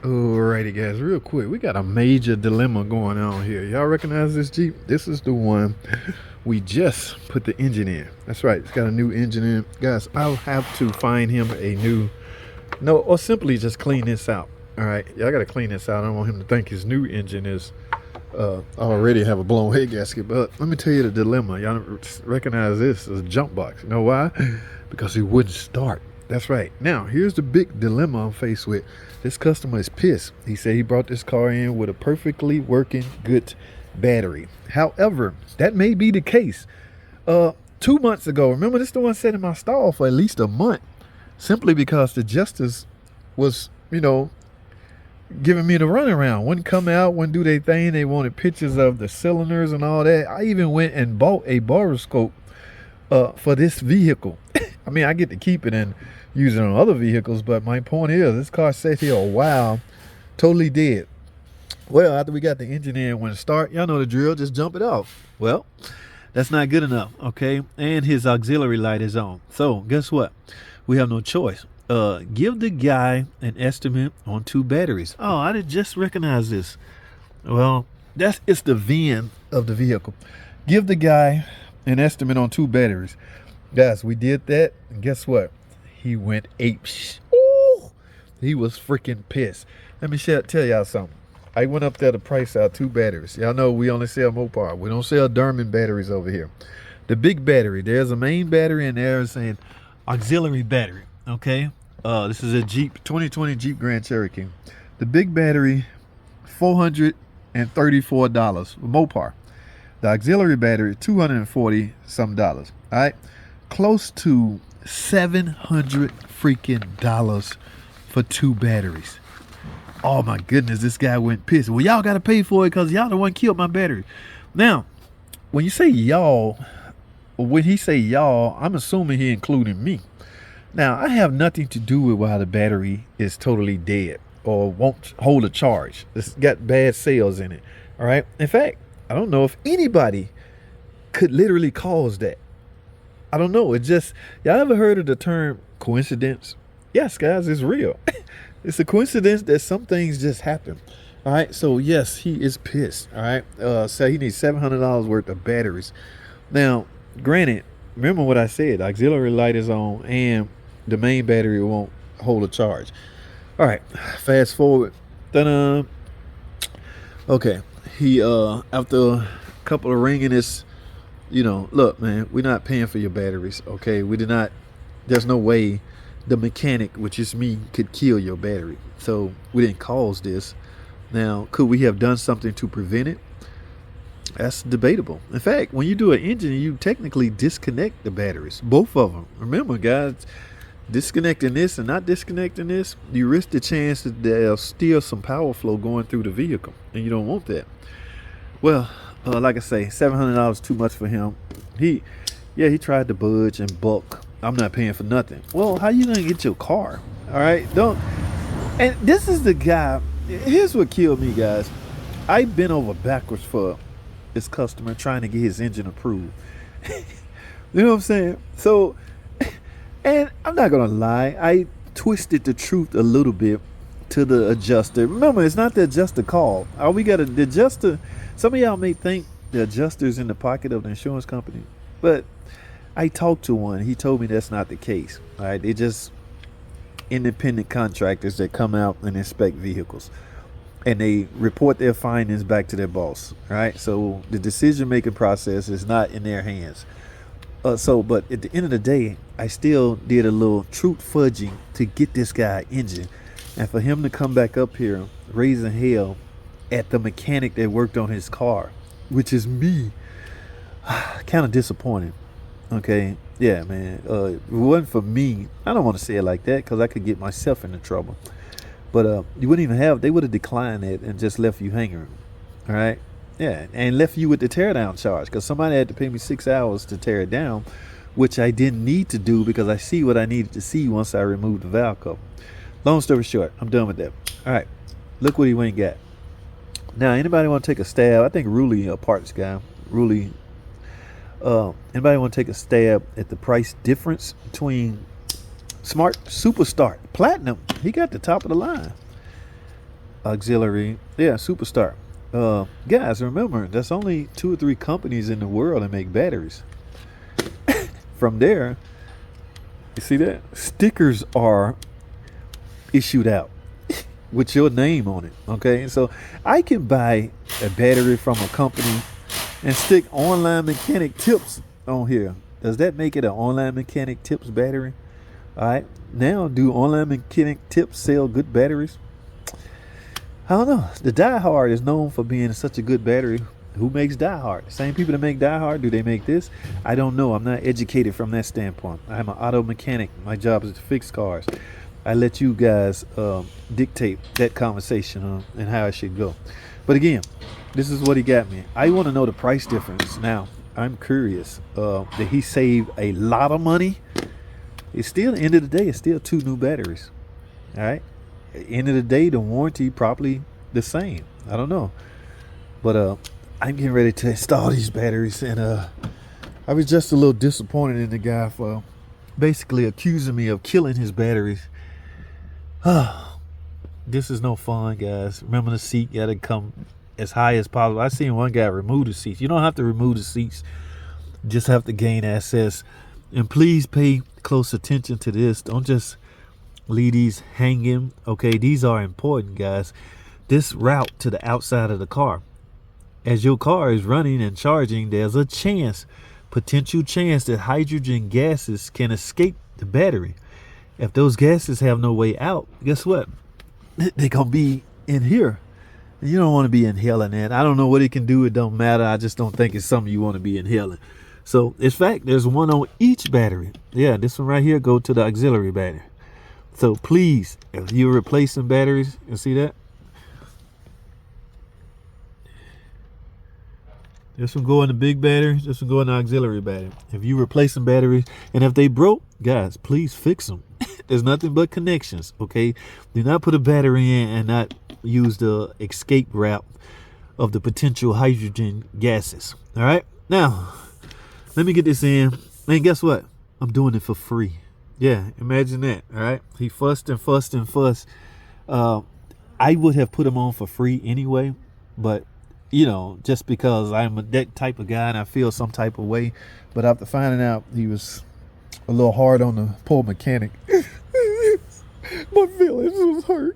Alrighty, guys, real quick, we got a major dilemma going on here. Y'all recognize this Jeep? This is the one we just put the engine in. That's right, it's got a new engine in. Guys, I'll have to find him a new, no, or simply just clean this out. All right, y'all got to clean this out. I don't want him to think his new engine is already have a blown head gasket. But let me tell you the dilemma. Y'all recognize this as a jump box. You know why? Because he wouldn't start. That's right. Now, here's the big dilemma I'm faced with. This customer is pissed. He said he brought this car in with a perfectly working good battery. However, that may be the case. 2 months ago, remember, this is the one sat in my stall for at least a month, simply because the justice was, giving me the runaround. Wouldn't come out, wouldn't do their thing. They wanted pictures of the cylinders and all that. I even went and bought a boroscope for this vehicle. I mean, I get to keep it and use it on other vehicles, but my point is, this car sat here a while, totally dead. Well, after we got the engine in, when it start, y'all know the drill, just jump it off. Well, that's not good enough, okay? And his auxiliary light is on. So, guess what? We have no choice. Give the guy an estimate on 2 batteries. Oh, I did just recognize this. Well, it's the VIN of the vehicle. Give the guy an estimate on 2 batteries. Guys, we did that, and guess what? He went apeshit. Ooh, he was freaking pissed. Let me tell y'all something. I went up there to price out 2 batteries. Y'all know we only sell Mopar. We don't sell Derman batteries over here. The big battery, there's a main battery and there's an auxiliary battery, okay? This is a Jeep, 2020 Jeep Grand Cherokee. The big battery, $434, Mopar. The auxiliary battery, $240 some. All right, close to $700 freaking dollars for 2 batteries. Oh my goodness, this guy went pissed. Well, y'all got to pay for it because y'all the one killed my battery. Now, when you say y'all, when he say y'all, I'm assuming he including me. Now, I have nothing to do with why the battery is totally dead or won't hold a charge. It's got bad cells in it. All right. In fact, I don't know if anybody could literally cause that. I don't know. It just, y'all ever heard of the term coincidence? Yes, guys, it's real. It's a coincidence that some things just happen. All right. So, yes, he is pissed. All right. So he needs $700 worth of batteries. Now, granted, remember what I said. Auxiliary light is on and the main battery won't hold a charge. All right. Fast forward. Ta-da. Okay. He, after a couple of ringing this, look, man, we're not paying for your batteries, okay? We did not, there's no way the mechanic, which is me, could kill your battery. So we didn't cause this. Now, could we have done something to prevent it? That's debatable. In fact, when you do an engine, you technically disconnect the batteries, both of them. Remember, guys, disconnecting this and not disconnecting this, you risk the chance that there's still some power flow going through the vehicle, and you don't want that. Well, like I say, $700 too much for him. He tried to budge and buck. I'm not paying for nothing. Well, how you gonna get your car? All right, don't. And this is the guy. Here's what killed me, guys. I bent over backwards for this customer trying to get his engine approved. You know what I'm saying? So, and I'm not gonna lie, I twisted the truth a little bit to the adjuster. Remember, it's not the adjuster call. All we got the adjuster. Some of y'all may think the adjuster's in the pocket of the insurance company, but I talked to one. He told me that's not the case. All right, they're just independent contractors that come out and inspect vehicles, and they report their findings back to their boss. All right, so the decision-making process is not in their hands. But at the end of the day, I still did a little truth fudging to get this guy engine, and for him to come back up here raising hell at the mechanic that worked on his car, which is me, kind of disappointing. Okay, yeah, man. If it wasn't for me, I don't want to say it like that because I could get myself into trouble. But you wouldn't even have. They would have declined it and just left you hanging. All right, yeah, and left you with the teardown charge because somebody had to pay me 6 hours to tear it down, which I didn't need to do because I see what I needed to see once I removed the valve cover. Long story short, I'm done with that. All right, look what he went and got. Now, anybody want to take a stab? I think Ruley, a parts guy, Ruley. Anybody want to take a stab at the price difference between Smart Superstar Platinum? He got the top of the line. auxiliary, yeah, Superstar. Guys, remember, there's only 2 or 3 companies in the world that make batteries. From there, you see that? Stickers are issued out with your name on it, okay? So I can buy a battery from a company and stick online mechanic tips on here. Does that make it an online mechanic tips battery? All right, now do online mechanic tips sell good batteries? I don't know. The Die Hard is known for being such a good battery. Who makes Die Hard? The same people that make Die Hard, do they make this? I don't know. I'm not educated from that standpoint. I'm an auto mechanic. My job is to fix cars. I let you guys dictate that conversation and how it should go. But again, this is what he got me. I want to know the price difference. Now, I'm curious. Did he save a lot of money? It's still, at the end of the day, it's still 2 new batteries. All right? At the end of the day, the warranty probably the same. I don't know. But I'm getting ready to install these batteries. And I was just a little disappointed in the guy for basically accusing me of killing his batteries. This is no fun, guys. Remember, the seat got to come as high as possible. I seen one guy remove the seats. You don't have to remove the seats. You just have to gain access. And please pay close attention to this. Don't just leave these hanging. Okay, these are important, guys. This route to the outside of the car. As your car is running and charging, there's a potential chance that hydrogen gases can escape the battery. If those gases have no way out, guess what? They're going to be in here. You don't want to be inhaling that. I don't know what it can do. It don't matter. I just don't think it's something you want to be inhaling. So, in fact, there's one on each battery. Yeah, this one right here go to the auxiliary battery. So, please, if you're replacing batteries, you see that? This one go in the big battery. This one go in the auxiliary battery. If you replacing batteries, and if they broke, guys, please fix them. There's nothing but connections, okay? Do not put a battery in and not use the escape route of the potential hydrogen gases. All right? Now, let me get this in. And guess what? I'm doing it for free. Yeah, imagine that, all right? He fussed and fussed and fussed. I would have put him on for free anyway, but you know, just because I'm that type of guy and I feel some type of way. But after finding out he was a little hard on the poor mechanic, my feelings was hurt.